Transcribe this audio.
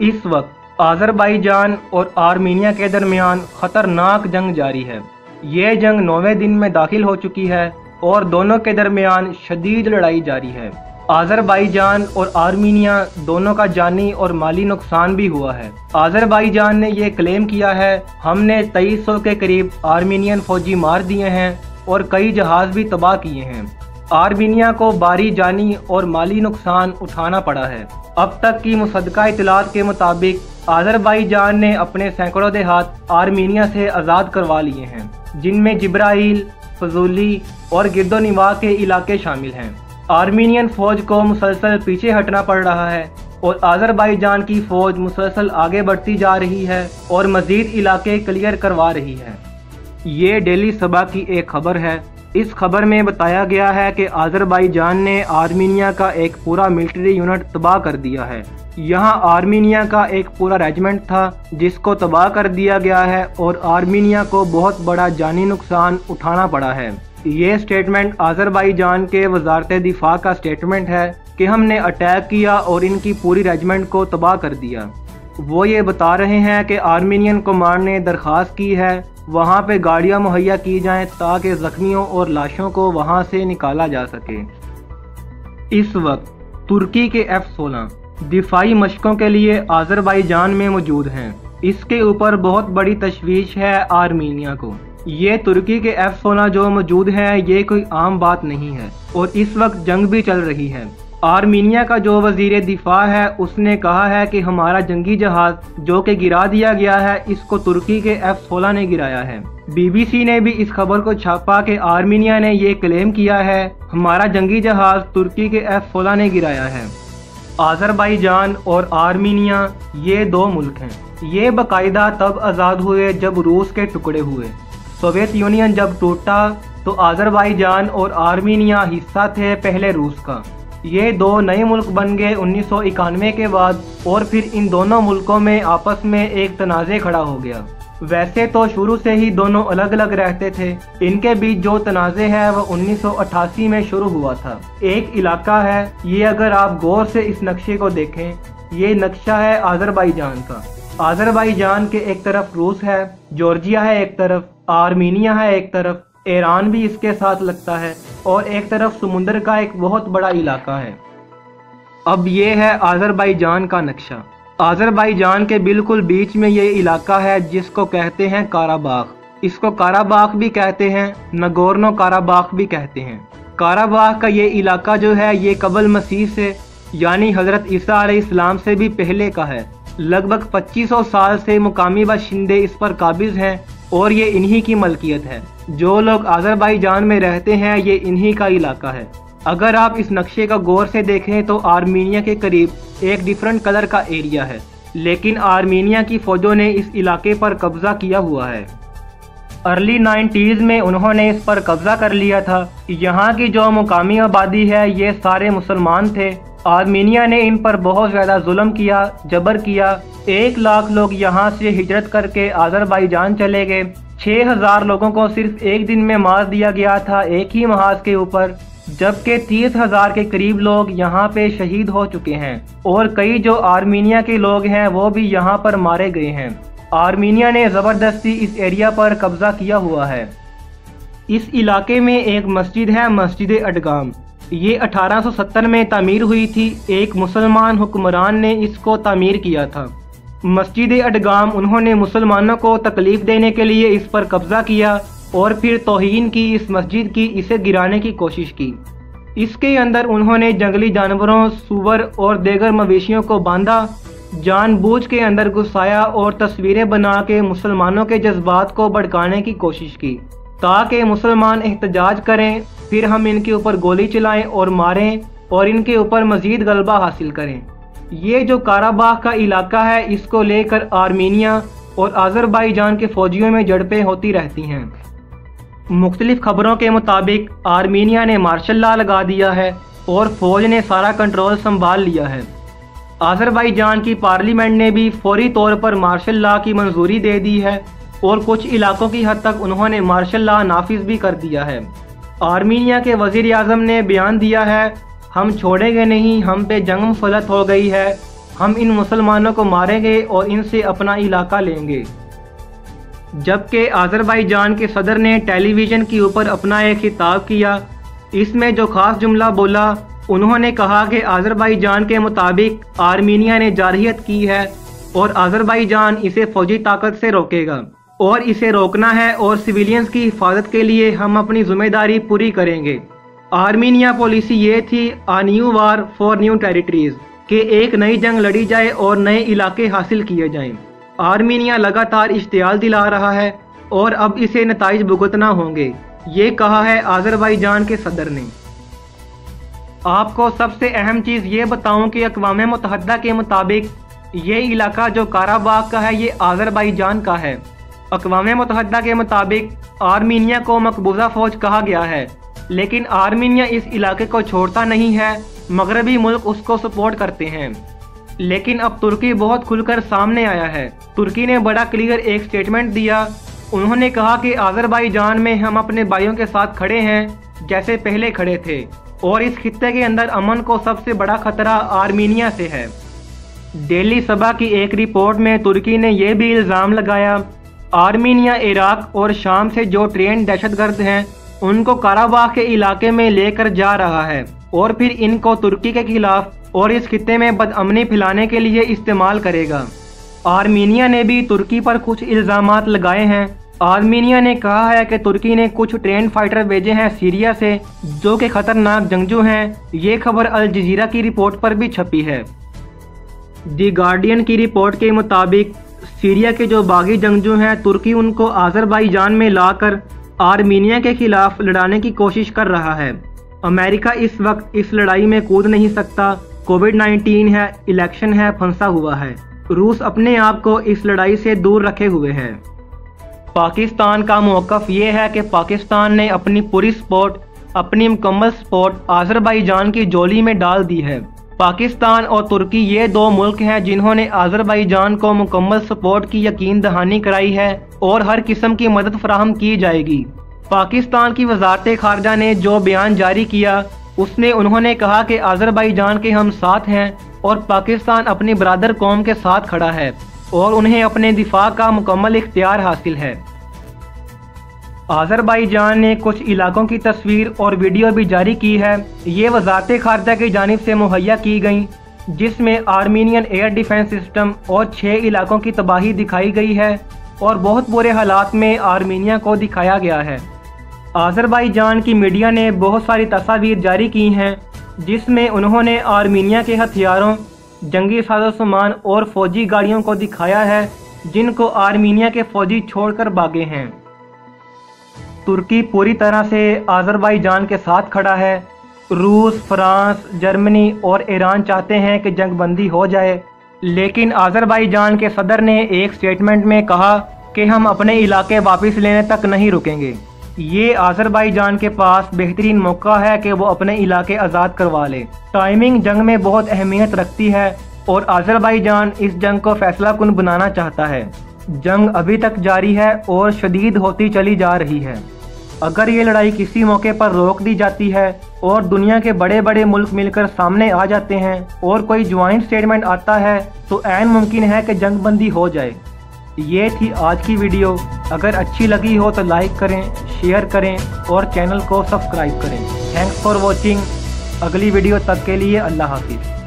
اس وقت آذربائیجان اور آرمینیا کے درمیان خطرناک جنگ جاری ہے۔ یہ جنگ 9ویں دن میں داخل ہو چکی ہے اور دونوں کے درمیان شدید لڑائی جاری ہے۔ آذربائیجان اور آرمینیا دونوں کا جانی اور مالی نقصان بھی ہوا ہے۔ آذربائیجان نے یہ کلیم کیا ہے ہم نے 2300 کے قریب آرمینین فوجی مار دیے ہیں اور کئی جہاز بھی تباہ کیے ہیں۔ آرمینیا کو بھاری جانی اور مالی نقصان اٹھانا پڑا ہے۔ اب تک کی مصدقہ اطلاعات کے مطابق آذربائیجان نے اپنے سینکڑوں دیہات آرمینیا سے آزاد کروا لیے ہیں، جن میں جبرائیل، فضولی اور گرد و نواح کے علاقے شامل ہیں۔ آرمینین فوج کو مسلسل پیچھے ہٹنا پڑ رہا ہے اور آذربائیجان کی فوج مسلسل آگے بڑھتی جا رہی ہے اور مزید علاقے کلیئر کروا رہی ہے۔ یہ ڈیلی صبح کی ایک خبر ہے۔ اس خبر میں بتایا گیا ہے کہ آذربائیجان نے آرمینیا کا ایک پورا ملٹری یونٹ تباہ کر دیا ہے۔ یہاں آرمینیا کا ایک پورا ریجمنٹ تھا جس کو تباہ کر دیا گیا ہے اور آرمینیا کو بہت بڑا جانی نقصان اٹھانا پڑا ہے۔ یہ سٹیٹمنٹ آذربائیجان کے وزارت دفاع کا سٹیٹمنٹ ہے کہ ہم نے اٹیک کیا اور ان کی پوری ریجمنٹ کو تباہ کر دیا۔ وہ یہ بتا رہے ہیں کہ آرمینین کمانڈ نے درخواست کی ہے وہاں پہ گاڑیاں مہیا کی جائیں تاکہ زخمیوں اور لاشوں کو وہاں سے نکالا جا سکے۔ اس وقت ترکی کے F-16 دفاعی مشقوں کے لیے آذربائیجان میں موجود ہیں۔ اس کے اوپر بہت بڑی تشویش ہے آرمینیا کو۔ یہ ترکی کے F-16 جو موجود ہیں یہ کوئی عام بات نہیں ہے اور اس وقت جنگ بھی چل رہی ہے۔ آرمینیا کا جو وزیر دفاع ہے اس نے کہا ہے کہ ہمارا جنگی جہاز جو کہ گرا دیا گیا ہے اس کو ترکی کے F-16 نے گرایا ہے۔ BBC نے بھی اس خبر کو چھاپا کہ آرمینیا نے یہ کلیم کیا ہے ہمارا جنگی جہاز ترکی کے F-16 نے گرایا ہے۔ آذربائیجان اور آرمینیا یہ دو ملک ہیں۔ یہ باقاعدہ تب آزاد ہوئے جب روس کے ٹکڑے ہوئے۔ سوویت یونین جب ٹوٹا تو آذربائیجان اور آرمینیا حصہ تھے پہلے روس کا۔ یہ دو نئے ملک بن گئے 1991 کے بعد اور پھر ان دونوں ملکوں میں آپس میں ایک تنازع کھڑا ہو گیا۔ ویسے تو شروع سے ہی دونوں الگ الگ رہتے تھے، ان کے بیچ جو تنازع ہے وہ 1988 میں شروع ہوا تھا۔ ایک علاقہ ہے یہ، اگر آپ غور سے اس نقشے کو دیکھیں یہ نقشہ ہے آذربائیجان کا۔ آذربائیجان کے ایک طرف روس ہے، جارجیا ہے ایک طرف، آرمینیا ہے ایک طرف، ایران بھی اس کے ساتھ لگتا ہے اور ایک طرف سمندر کا ایک بہت بڑا علاقہ ہے۔ اب یہ ہے آذربائیجان کا نقشہ۔ آذربائیجان کے بالکل بیچ میں یہ علاقہ ہے جس کو کہتے ہیں کاراباخ۔ اس کو کاراباخ بھی کہتے ہیں، نگورنو کاراباخ بھی کہتے ہیں۔ کاراباخ کا یہ علاقہ جو ہے یہ قبل مسیح سے یعنی حضرت عیسیٰ علیہ السلام سے بھی پہلے کا ہے۔ لگ بھگ 2500 سال سے مقامی باشندے اس پر قابض ہیں اور یہ انہی کی ملکیت ہے۔ جو لوگ آذربائیجان میں رہتے ہیں یہ انہی کا علاقہ ہے۔ اگر آپ اس نقشے کا غور سے دیکھیں تو آرمینیا کے قریب ایک ڈیفرنٹ کلر کا ایریا ہے، لیکن آرمینیا کی فوجوں نے اس علاقے پر قبضہ کیا ہوا ہے۔ ارلی 90s میں انہوں نے اس پر قبضہ کر لیا تھا۔ یہاں کی جو مقامی آبادی ہے یہ سارے مسلمان تھے۔ آرمینیا نے ان پر بہت زیادہ ظلم کیا، جبر کیا۔ 1 لاکھ لوگ یہاں سے ہجرت کر کے آذربائیجان چلے گئے۔ 6000 لوگوں کو صرف ایک دن میں مار دیا گیا تھا ایک ہی محاذ کے اوپر، جبکہ 30,000 کے قریب لوگ یہاں پہ شہید ہو چکے ہیں اور کئی جو آرمینیا کے لوگ ہیں وہ بھی یہاں پر مارے گئے ہیں۔ آرمینیا نے زبردستی اس ایریا پر قبضہ کیا ہوا ہے۔ اس علاقے میں ایک مسجد ہے، مسجد اڈگام۔ یہ 1870 میں تعمیر ہوئی تھی۔ ایک مسلمان حکمران نے اس کو تعمیر کیا تھا۔ مسجد اڈگام انہوں نے مسلمانوں کو تکلیف دینے کے لیے اس پر قبضہ کیا اور پھر توہین کی اس مسجد کی، اسے گرانے کی کوشش کی۔ اس کے اندر انہوں نے جنگلی جانوروں، سور اور دیگر مویشیوں کو باندھا، جان بوجھ کے اندر گھسایا اور تصویریں بنا کے مسلمانوں کے جذبات کو بھڑکانے کی کوشش کی تاکہ مسلمان احتجاج کریں، پھر ہم ان کے اوپر گولی چلائیں اور ماریں اور ان کے اوپر مزید غلبہ حاصل کریں۔ یہ جو کاراباخ کا علاقہ ہے اس کو لے کر آرمینیا اور آذربائیجان کے فوجیوں میں جھڑپیں ہوتی رہتی ہیں۔ مختلف خبروں کے مطابق آرمینیا نے مارشل لا لگا دیا ہے اور فوج نے سارا کنٹرول سنبھال لیا ہے۔ آذربائیجان کی پارلیمنٹ نے بھی فوری طور پر مارشل لا کی منظوری دے دی ہے اور کچھ علاقوں کی حد تک انہوں نے مارشل لا نافذ بھی کر دیا ہے۔ آرمینیا کے وزیر اعظم نے بیان دیا ہے ہم چھوڑیں گے نہیں، ہم پہ جنگ مسلط ہو گئی ہے ہم ان مسلمانوں کو ماریں گے اور ان سے اپنا علاقہ لیں گے۔ جبکہ آذربائیجان کے صدر نے ٹیلی ویژن کے اوپر اپنا ایک خطاب کیا، اس میں جو خاص جملہ بولا، انہوں نے کہا کہ آذربائیجان کے مطابق آرمینیا نے جارحیت کی ہے اور آذربائیجان اسے فوجی طاقت سے روکے گا اور اسے روکنا ہے اور سویلینز کی حفاظت کے لیے ہم اپنی ذمہ داری پوری کریں گے۔ آرمینیا پالیسی یہ تھی new war for new territories, کہ ایک نئی جنگ لڑی جائے اور نئے علاقے حاصل کیے جائیں۔ آرمینیا لگاتار اشتعال دلا رہا ہے اور اب اسے نتائج بھگتنا ہوں گے، یہ کہا ہے آذربائیجان کے صدر نے۔ آپ کو سب سے اہم چیز یہ بتاؤں کہ اقوام متحدہ کے مطابق یہ علاقہ جو قراباغ کا ہے یہ آذربائیجان کا ہے۔ اقوام متحدہ کے مطابق آرمینیا کو مقبوضہ فوج کہا گیا ہے، لیکن آرمینیا اس علاقے کو چھوڑتا نہیں ہے، مغربی ملک اس کو سپورٹ کرتے ہیں۔ لیکن اب ترکی بہت کھل کر سامنے آیا ہے۔ ترکی نے بڑا کلیئر ایک سٹیٹمنٹ دیا، انہوں نے کہا کہ آذربائیجان میں ہم اپنے بھائیوں کے ساتھ کھڑے ہیں جیسے پہلے کھڑے تھے، اور اس خطے کے اندر امن کو سب سے بڑا خطرہ آرمینیا سے ہے۔ ڈیلی صبح کی ایک رپورٹ میں ترکی نے یہ بھی الزام لگایا، آرمینیا عراق اور شام سے جو ٹرینڈ دہشت گرد ہیں ان کو قراباغ کے علاقے میں لے کر جا رہا ہے اور پھر ان کو ترکی کے خلاف اور اس خطے میں بدامنی پھیلانے کے لیے استعمال کرے گا۔ آرمینیا نے بھی ترکی پر کچھ الزامات لگائے ہیں۔ آرمینیا نے کہا ہے کہ ترکی نے کچھ ٹرینڈ فائٹر بھیجے ہیں سیریا سے جو کہ خطرناک جنگجو ہیں، یہ خبر الجزیرہ کی رپورٹ پر بھی چھپی ہے۔ دی گارڈین کی رپورٹ کے مطابق سیریا کے جو باغی جنگجو ہیں، ترکی ان کو آذربائیجان میں لا کر آرمینیا کے خلاف لڑانے کی کوشش کر رہا ہے۔ امریکہ اس وقت اس لڑائی میں کود نہیں سکتا، کووڈ-19 ہے، الیکشن ہے، پھنسا ہوا ہے۔ روس اپنے آپ کو اس لڑائی سے دور رکھے ہوئے ہے۔ پاکستان کا موقف یہ ہے کہ پاکستان نے اپنی پوری سپورٹ، اپنی مکمل سپورٹ آذربائیجان کی جولی میں ڈال دی ہے۔ پاکستان اور ترکی یہ دو ملک ہیں جنہوں نے آذربائیجان کو مکمل سپورٹ کی یقین دہانی کرائی ہے اور ہر قسم کی مدد فراہم کی جائے گی۔ پاکستان کی وزارت خارجہ نے جو بیان جاری کیا اس میں انہوں نے کہا کہ آذربائیجان کے ہم ساتھ ہیں اور پاکستان اپنی برادر قوم کے ساتھ کھڑا ہے اور انہیں اپنے دفاع کا مکمل اختیار حاصل ہے۔ آذربائیجان نے کچھ علاقوں کی تصویر اور ویڈیو بھی جاری کی ہے، یہ وزارت خارجہ کی جانب سے مہیا کی گئیں، جس میں آرمینین ایئر ڈیفنس سسٹم اور 6 علاقوں کی تباہی دکھائی گئی ہے اور بہت برے حالات میں آرمینیا کو دکھایا گیا ہے۔ آذربائیجان کی میڈیا نے بہت ساری تصاویر جاری کی ہیں جس میں انہوں نے آرمینیا کے ہتھیاروں، جنگی سازوسامان اور فوجی گاڑیوں کو دکھایا ہے جن کو آرمینیا کے فوجی چھوڑ کر بھاگے ہیں۔ ترکی پوری طرح سے آذربائیجان کے ساتھ کھڑا ہے۔ روس، فرانس، جرمنی اور ایران چاہتے ہیں کہ جنگ بندی ہو جائے، لیکن آذربائیجان کے صدر نے ایک سٹیٹمنٹ میں کہا کہ ہم اپنے علاقے واپس لینے تک نہیں رکیں گے۔ یہ آذربائیجان کے پاس بہترین موقع ہے کہ وہ اپنے علاقے آزاد کروا لے۔ ٹائمنگ جنگ میں بہت اہمیت رکھتی ہے اور آذربائیجان اس جنگ کو فیصلہ کن بنانا چاہتا ہے۔ جنگ ابھی تک جاری ہے اور شدید ہوتی چلی جا رہی ہے۔ اگر یہ لڑائی کسی موقع پر روک دی جاتی ہے اور دنیا کے بڑے بڑے ملک مل کر سامنے آ جاتے ہیں اور کوئی جوائنٹ سٹیٹمنٹ آتا ہے تو عین ممکن ہے کہ جنگ بندی ہو جائے۔ یہ تھی آج کی ویڈیو، اگر اچھی لگی ہو تو لائک کریں، شیئر کریں اور چینل کو سبسکرائب کریں۔ Thanks for watching. اگلی ویڈیو تک کے لیے اللہ حافظ۔